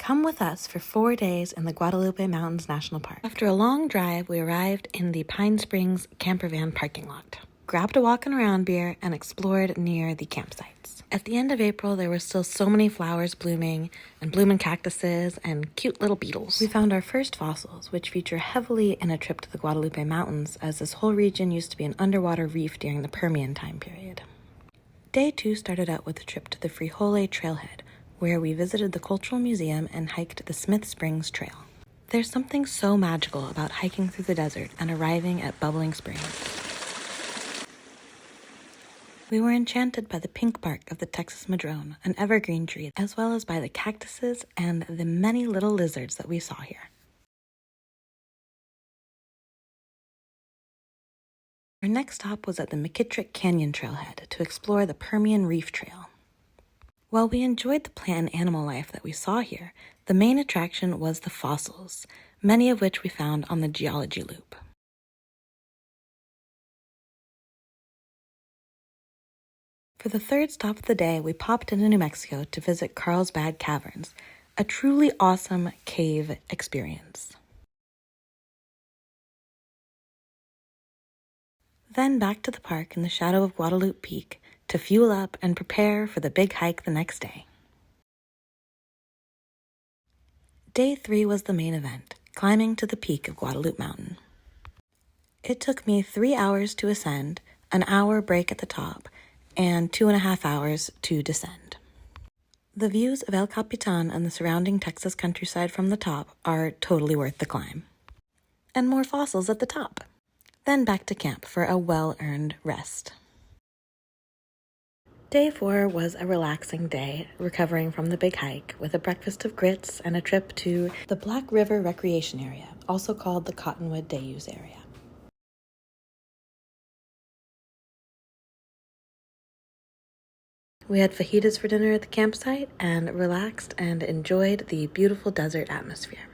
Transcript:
Come with us for 4 days in the Guadalupe Mountains National Park. After a long drive, we arrived in the Pine Springs campervan parking lot, grabbed a walking around beer, and explored near the campsites. At the end of April, there were still so many flowers blooming, and blooming cactuses, and cute little beetles. We found our first fossils, which feature heavily in a trip to the Guadalupe Mountains, as this whole region used to be an underwater reef during the Permian time period. Day 2 started out with a trip to the Frijole Trailhead, where we visited the Cultural Museum and hiked the Smith Springs Trail. There's something so magical about hiking through the desert and arriving at bubbling springs. We were enchanted by the pink bark of the Texas madrone, an evergreen tree, as well as by the cactuses and the many little lizards that we saw here. Our next stop was at the McKittrick Canyon Trailhead to explore the Permian Reef Trail. While we enjoyed the plant and animal life that we saw here, the main attraction was the fossils, many of which we found on the geology loop. For the third stop of the day, we popped into New Mexico to visit Carlsbad Caverns, a truly awesome cave experience. Then back to the park in the shadow of Guadalupe Peak to fuel up and prepare for the big hike the next day. Day 3 was the main event, climbing to the peak of Guadalupe Mountain. It took me 3 hours to ascend, an hour break at the top, and 2.5 hours to descend. The views of El Capitan and the surrounding Texas countryside from the top are totally worth the climb. And more fossils at the top. Then back to camp for a well-earned rest. Day 4 was a relaxing day, recovering from the big hike with a breakfast of grits and a trip to the Black River Recreation Area, also called the Cottonwood Day Use Area. We had fajitas for dinner at the campsite and relaxed and enjoyed the beautiful desert atmosphere.